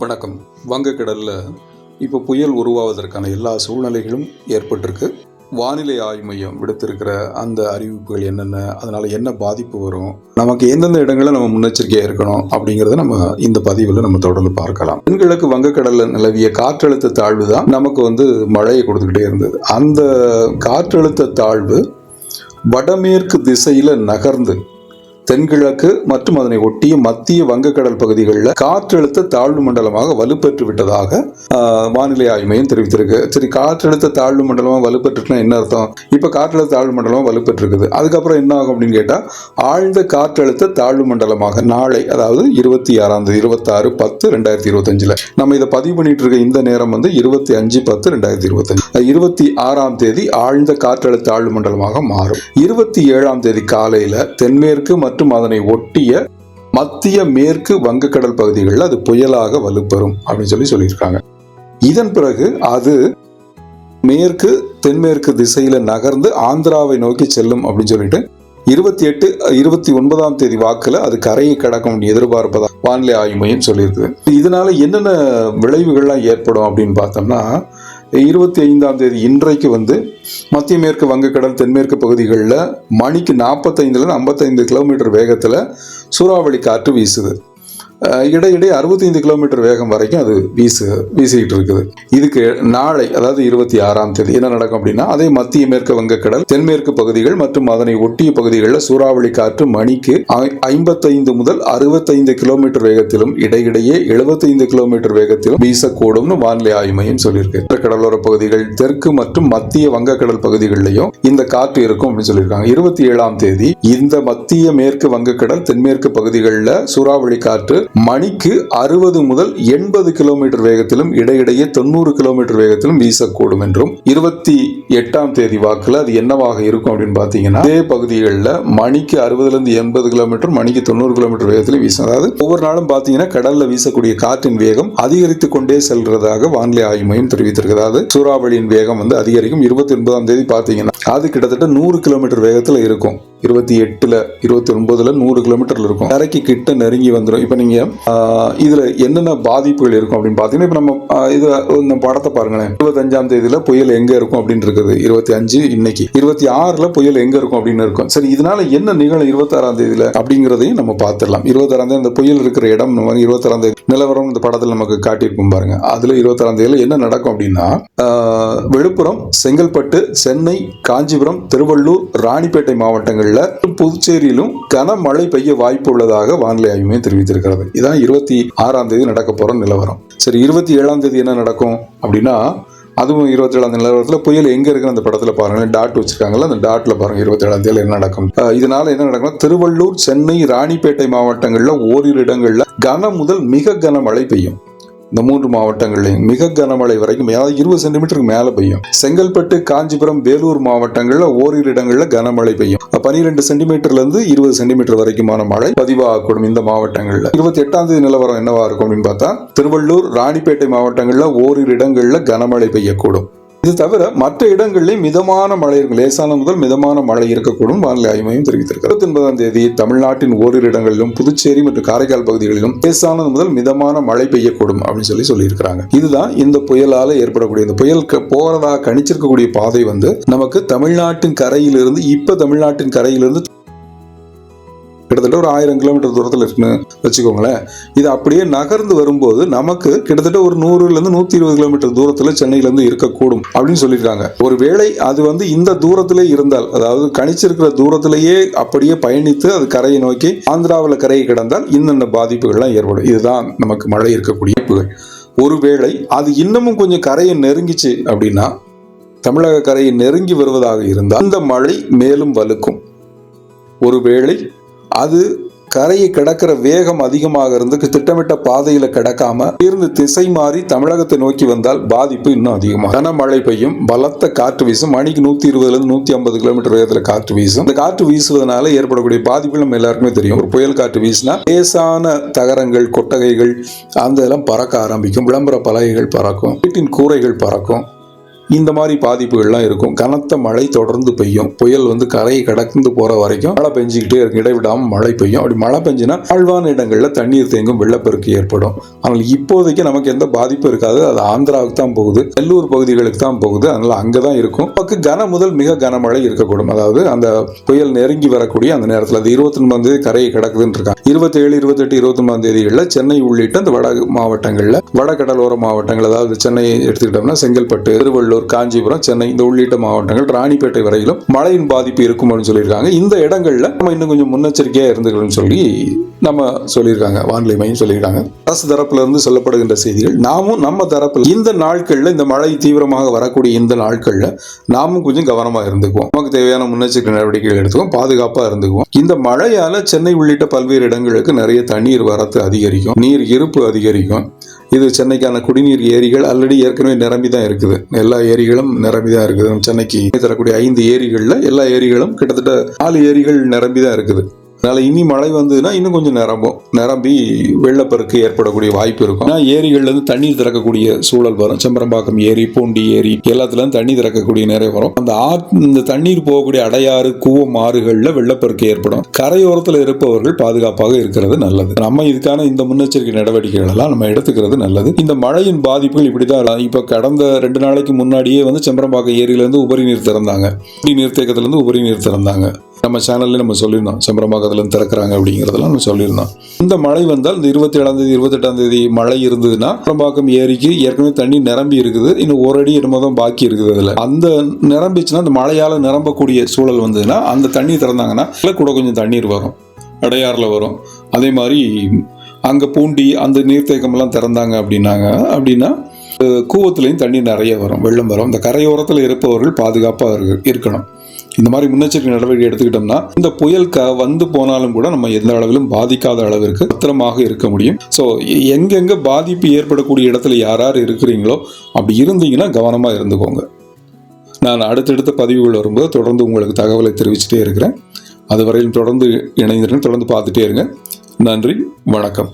வணக்கம். வங்கக்கடலில் இப்போ புயல் உருவாவதற்கான எல்லா சூழ்நிலைகளும் ஏற்பட்டிருக்கு. வானிலை ஆய்வு மையம் விடுத்திருக்கிற அந்த அறிவிப்புகள் என்னென்ன, அதனால் என்ன பாதிப்பு வரும், நமக்கு எந்தெந்த இடங்களில் நம்ம முன்னெச்சரிக்கையாக இருக்கணும் அப்படிங்கிறத நம்ம இந்த பதிவில் நம்ம தொடர்ந்து பார்க்கலாம். தென்கிழக்கு வங்கக்கடலில் நிலவிய காற்றழுத்த தாழ்வு தான் நமக்கு மழையை கொடுத்துக்கிட்டே இருந்தது. அந்த காற்றழுத்த தாழ்வு வடமேற்கு திசையில் நகர்ந்து தென்கிழக்கு மற்றும் அதனை ஒட்டிய மத்திய வங்கக்கடல் பகுதிகளில் காற்றழுத்த தாழ்வு மண்டலமாக வலுப்பெற்று விட்டதாக வானிலை ஆய்வு மையம் தெரிவித்திருக்கு. சரி, காற்றழுத்த தாழ்வு மண்டலமாக வலுப்பெற்றுனா என்ன அர்த்தம்? இப்போ காற்றழுத்த தாழ்வு மண்டலமாக வலுப்பெற்றிருக்குது. அதுக்கப்புறம் என்ன ஆகும் அப்படின்னு கேட்டால், ஆழ்ந்த காற்றழுத்த தாழ்வு மண்டலமாக நாளை, அதாவது 26/10/2025 நம்ம இதை பதிவு பண்ணிட்டு இருக்க இந்த நேரம் 25/10/2025, 26 ஆழ்ந்த காற்றழுத்த தாழ்வு மண்டலமாக மாறும். 27 காலையில் தென்மேற்கு மற்றும் அதனை ஒட்டிய மத்திய மேற்கு வங்கக்கடல் பகுதிகளில் அது புயலாக வலுப்பெறும் அப்படின்னு சொல்லியிருக்காங்க. இதன் பிறகு அது மேற்கு தென்மேற்கு திசையில நகர்ந்து ஆந்திராவை நோக்கி செல்லும் அப்படின்னு சொல்லிட்டு 28-29 வாக்குல அது கரையை கடக்கும் எதிர்பார்ப்பதா வானிலை ஆய்வு மையம் சொல்லியிருக்கு. இதனால என்னென்ன விளைவுகள்லாம் ஏற்படும் அப்படின்னு பார்த்தோம்னா, 25 இன்றைக்கு மத்திய மேற்கு வங்கக்கடல் தென்மேற்கு பகுதிகளில் மணிக்கு 45-55 கிலோமீட்டர் வேகத்தில் சூறாவளி காற்று வீசுது. இடையிடையே 65 கிலோமீட்டர் வேகம் வரைக்கும் அது வீசிக்கிட்டு இருக்குது. இதுக்கு நாளை, அதாவது 26 என்ன நடக்கும் அப்படின்னா, அதே மத்திய மேற்கு வங்கக்கடல் தென்மேற்கு பகுதிகள் மற்றும் அதனை ஒட்டிய பகுதிகளில் சூறாவளி காற்று மணிக்கு 55-65 கிலோமீட்டர் வேகத்திலும் இடையிடையே 75 கிலோமீட்டர் வேகத்திலும் வீசக்கூடும்னு வானிலை ஆய்வு மையம் சொல்லியிருக்கு. கடலோர பகுதிகள், தெற்கு மற்றும் மத்திய வங்கக்கடல் பகுதிகளிலையும் இந்த காற்று இருக்கும் அப்படின்னு சொல்லியிருக்காங்க. 27 இந்த மத்திய மேற்கு வங்கக்கடல் தென்மேற்கு பகுதிகளில் சூறாவளி காற்று மணிக்கு 60-80 கிலோமீட்டர் வேகத்திலும் இடையிடையே 90 கிலோமீட்டர் வேகத்திலும் வீசக்கூடும் என்றும், 28 வாக்குல அது என்னவாக இருக்கும் அப்படின்னு பாத்தீங்கன்னா, இதே பகுதிகளில் மணிக்கு 60-80 கிலோமீட்டர், மணிக்கு 90 கிலோமீட்டர் வேகத்திலும் வீசும். அதாவது ஒவ்வொரு நாளும் பாத்தீங்கன்னா கடல்ல வீசக்கூடிய காற்றின் வேகம் அதிகரித்து கொண்டே செல்றதாக வானிலை ஆய்வு மையம் தெரிவித்திருக்கு. அதாவது சூறாவளியின் வேகம் அதிகரிக்கும். 29 பாத்தீங்கன்னா அது கிட்டத்தட்ட 100 கிலோமீட்டர் வேகத்துல இருக்கும். 28-29 100 கிலோமீட்டர்ல இருக்கும். கரைக்கு கிட்ட நெருங்கி வந்துடும். இப்ப நீங்க இதுல என்னென்ன பாதிப்புகள் இருக்கும் அப்படின்னு பாத்தீங்கன்னா, இப்ப நம்ம இந்த படத்தை பாருங்களேன். 25 புயல் எங்க இருக்கும் அப்படின்னு இருக்குது. 25 இன்னைக்கு 26 புயல் எங்க இருக்கும் அப்படின்னு இருக்கும். சரி, இதனால என்ன நிகழும் 26 அப்படிங்கிறதையும் நம்ம பார்த்துடலாம். 26 இந்த புயல் இருக்கிற இடம் 26 நிலவரம் இந்த படத்துல நமக்கு காட்டியிருக்கும் பாருங்க. அதுல 26 என்ன நடக்கும் அப்படின்னா, விழுப்புரம், செங்கல்பட்டு, சென்னை, காஞ்சிபுரம், திருவள்ளூர், ராணிப்பேட்டை மாவட்டங்கள்ல புதுச்சேரியிலும் கனமழை பெய்ய வாய்ப்பு உள்ளதாக வானிலை ஆய்வு மையம் தெரிவித்திருக்கிறது. இதான் 26 நடக்க போற நிலவரம். சரி, 27 என்ன நடக்கும் அப்படின்னா, அதுவும் 27 நிலவரத்தில் புயல் எங்க இருக்கு அந்த படத்துல பாருங்க, டாட் வச்சிருக்காங்கல்ல, அந்த டாட்ல பாருங்க 27 என்ன நடக்கும். இதனால என்ன நடக்கும், திருவள்ளூர், சென்னை, ராணிப்பேட்டை மாவட்டங்கள்ல ஓரிரு இடங்கள்ல கன முதல் மிக கனமழை பெய்யும். இந்த 3 மாவட்டங்கள்லையும் மிக கனமழை வரைக்கும், அதாவது 20 சென்டிமீட்டருக்கு மேல பெய்யும். செங்கல்பட்டு, காஞ்சிபுரம், வேலூர் மாவட்டங்கள்ல ஓரிரு இடங்கள்ல கனமழை பெய்யும். 12 சென்டிமீட்டர்ல இருந்து 20 சென்டிமீட்டர் வரைக்குமான மழை பதிவாகக்கூடும் இந்த மாவட்டங்கள்ல. 28 நிலவரம் என்னவா இருக்கும் அப்படின்னு பார்த்தா, திருவள்ளூர், ராணிப்பேட்டை மாவட்டங்கள்ல ஓரிரு இடங்கள்ல கனமழை பெய்யக்கூடும். இது தவிர மற்ற இடங்களில் மிதமான மழை இருக்கும். லேசான முதல் மிதமான மழை இருக்கக்கூடும் வானிலை ஆய்வு மையம் தெரிவித்திருக்கிறது. 29 தமிழ்நாட்டின் ஓரிரு இடங்களிலும் புதுச்சேரி மற்றும் காரைக்கால் பகுதிகளிலும் லேசானது முதல் மிதமான மழை பெய்யக்கூடும் அப்படின்னு சொல்லியிருக்கிறாங்க. இதுதான் இந்த புயலால ஏற்படக்கூடிய, இந்த புயல் போறதா கணிச்சிருக்கக்கூடிய பாதை நமக்கு தமிழ்நாட்டின் கரையிலிருந்து கிட்டத்தட்ட ஒரு 1000 கிலோமீட்டர் தூரத்தில் இருக்குன்னு வச்சுக்கோங்களேன். இது அப்படியே நகர்ந்து வரும்போது நமக்கு கிட்டத்தட்ட ஒரு 100-120 கிலோமீட்டர் தூரத்தில் சென்னையிலிருந்து இருக்கக்கூடும் அப்படின்னு சொல்லியிருக்காங்க. ஒருவேளை அது இந்த தூரத்திலே இருந்தால், அதாவது கணிச்சிருக்கிற தூரத்திலேயே அப்படியே பயணித்து அது கரையை நோக்கி ஆந்திராவில் கரையை கிடந்தால் இன்னென்ன பாதிப்புகள்லாம் ஏற்படும். இதுதான் நமக்கு மழை இருக்கக்கூடிய வாய்ப்புகள். ஒருவேளை அது இன்னமும் கொஞ்சம் கரையை நெருங்கிச்சு அப்படின்னா, தமிழக கரையை நெருங்கி வருவதாக இருந்தால் இந்த மழை மேலும் வலுக்கும். ஒருவேளை அது கரையை கடக்கிற வேகம் அதிகமாக இருந்து திட்டமிட்ட பாதையில கடக்காம இருந்து திசை மாறி தமிழகத்தை நோக்கி வந்தால் பாதிப்பு இன்னும் அதிகமாக. கனமழை பெய்யும், பலத்த காற்று வீசும். மணிக்கு 120-150 கிலோமீட்டர் வேகத்துல காற்று வீசும். இந்த காற்று வீசுவதனால ஏற்படக்கூடிய பாதிப்பு நம்ம எல்லாருக்குமே தெரியும். ஒரு புயல் காற்று வீசினா லேசான தகரங்கள், கொட்டகைகள் அந்த இதெல்லாம் பறக்க ஆரம்பிக்கும். விளம்பர பலகைகள் பறக்கும், வீட்டின் கூரைகள் பறக்கும். இந்த மாதிரி பாதிப்புகள்லாம் இருக்கும். கனத்த மழை தொடர்ந்து பெய்யும். புயல் கரையை கடந்து போற வரைக்கும் மழை பெஞ்சிக்கிட்டே இருக்கும், இடைவிடாமல் மழை பெய்யும். அப்படி மழை பெஞ்சினா தாழ்வான இடங்கள்ல தண்ணீர் தேங்கும், வெள்ளப்பெருக்கு ஏற்படும். ஆனால் இப்போதைக்கு நமக்கு எந்த பாதிப்பும் இருக்காது. அது ஆந்திராவுக்கு தான் போகுது, நெல்லூர் பகுதிகளுக்கு தான் போகுது. அதனால அங்கதான் இருக்கும். நமக்கு கன முதல் மிக கனமழை இருக்கக்கூடும். அதாவது அந்த புயல் நெருங்கி வரக்கூடிய அந்த நேரத்தில் அது 29ஆம் தேதி கரையை கடக்குதுன்னு இருக்காங்க. 27, 28, 29ஆம் தேதிகளில் சென்னை உள்ளிட்ட அந்த வட மாவட்டங்கள்ல, வட கடலோர மாவட்டங்கள், அதாவது சென்னையை எடுத்துக்கிட்டோம்னா செங்கல்பட்டு, திருவள்ளூர், காஞ்சிபுரம், சென்னை இந்த உள்ளிட்ட மாவட்டங்கள், ராணிப்பேட்டை வரையிலும் மழையின் பாதிப்பு இருக்கும் அப்படின்னு சொல்லியிருக்காங்க. இந்த இடங்கள்ல நம்ம இன்னும் கொஞ்சம் முன்னெச்சரிக்கையா இருந்துக்கணும்னு சொல்லி நம்ம சொல்லியிருக்காங்க, வானிலை மையம் சொல்லியிருக்காங்க. அரசு தரப்புல இருந்து சொல்லப்படுகின்ற செய்திகள். நாமும் நம்ம தரப்புல இந்த நாட்கள்ல, இந்த மழை தீவிரமாக வரக்கூடிய இந்த நாட்கள்ல நாமும் கொஞ்சம் கவனமா இருந்துக்குவோம். நமக்கு தேவையான முன்னெச்சரிக்கை நடவடிக்கைகள் எடுத்துக்குவோம், பாதுகாப்பா இருந்துக்குவோம். இந்த மழையால சென்னை உள்ளிட்ட பல்வேறு இடங்களுக்கு நிறைய தண்ணீர் வரத்து அதிகரிக்கும், நீர் இருப்பு அதிகரிக்கும். இது சென்னைக்கான குடிநீர் ஏரிகள் ஆல்ரெடி ஏற்கனவே நிரம்பி தான் இருக்குது. எல்லா ஏரிகளும் நிரம்பி தான் இருக்குது. நம்ம சென்னைக்கு தரக்கூடிய 5 ஏரிகள்ல எல்லா ஏரிகளும் கிட்டத்தட்ட 4 ஏரிகள் நிரம்பி தான் இருக்குது. அதனால இனி மழை வந்ததுன்னா இன்னும் கொஞ்சம் நிரம்பி வெள்ளப்பெருக்கு ஏற்படக்கூடிய வாய்ப்பு இருக்கும். ஏரிகள்ல இருந்து தண்ணீர் திறக்கக்கூடிய சூழல் வரும். செம்பரம்பாக்கம் ஏரி, பூண்டி ஏரி எல்லாத்துல இருந்து தண்ணி திறக்கக்கூடிய நேரம் வரும். இந்த தண்ணீர் போகக்கூடிய அடையாறு, கூவம், ஆறுகள்ல வெள்ளப்பெருக்கு ஏற்படும். கரையோரத்தில் இருப்பவர்கள் பாதுகாப்பாக இருக்கிறது நல்லது. நம்ம இதுக்கான இந்த முன்னெச்சரிக்கை நடவடிக்கைகள் எல்லாம் நம்ம எடுத்துக்கிறது நல்லது. இந்த மழையின் பாதிப்புகள் இப்படிதான். இப்ப கடந்த 2 நாளைக்கு முன்னாடியே செம்பரம்பாக்கம் ஏரியில இருந்து உபரி நீர் திறந்தாங்க, நீர்த்தேக்கத்துல இருந்து உபரி நீர் திறந்தாங்க. நம்ம சேனல்ல நம்ம சொல்லியிருந்தோம், செம்பரம்பாக்கத்துல இருந்து திறக்கிறாங்க அப்படிங்கிறதெல்லாம் நம்ம சொல்லியிருந்தோம். இந்த மழை வந்தால் இந்த 27ஆம் தேதி 28ஆம் தேதி மழை இருந்ததுன்னா செம்பரம்பாக்கம் ஏரிக்கு ஏற்கனவே தண்ணி நிரம்பி இருக்குது, இன்னும் ஒரு அடி என்னமோ தான் பாக்கி இருக்குது. அதுல அந்த நிரம்பிச்சுன்னா, அந்த மழையால நிரம்பக்கூடிய சூழல் வந்ததுன்னா அந்த தண்ணி திறந்தாங்கன்னா கூட கொஞ்சம் தண்ணீர் வரும், அடையாறுல வரும். அதே மாதிரி அங்க பூண்டி அந்த நீர்த்தேக்கம் எல்லாம் திறந்தாங்க அப்படின்னா கூவத்திலையும் தண்ணி நிறைய வரும், வெள்ளம் வரும். இந்த கரையோரத்தில் இருப்பவர்கள் பாதுகாப்பாக இருக்கணும். இந்த மாதிரி முன்னெச்சரிக்கை நடவடிக்கை எடுத்துக்கிட்டோம்னா இந்த புயல் வந்து போனாலும் கூட நம்ம எந்த அளவிலும் பாதிக்காத அளவிற்கு பத்திரமாக இருக்க முடியும். ஸோ எங்கெங்க பாதிப்பு ஏற்படக்கூடிய இடத்துல யார் இருக்கிறீங்களோ அப்படி இருந்தீங்கன்னா கவனமா இருந்துக்கோங்க. நான் அடுத்தடுத்த பதிவுகள் வரும்போது தொடர்ந்து உங்களுக்கு தகவலை தெரிவிச்சுட்டே இருக்கிறேன். அதுவரையிலும் தொடர்ந்து இணைந்திருங்க, தொடர்ந்து பார்த்துட்டே இருங்க. நன்றி, வணக்கம்.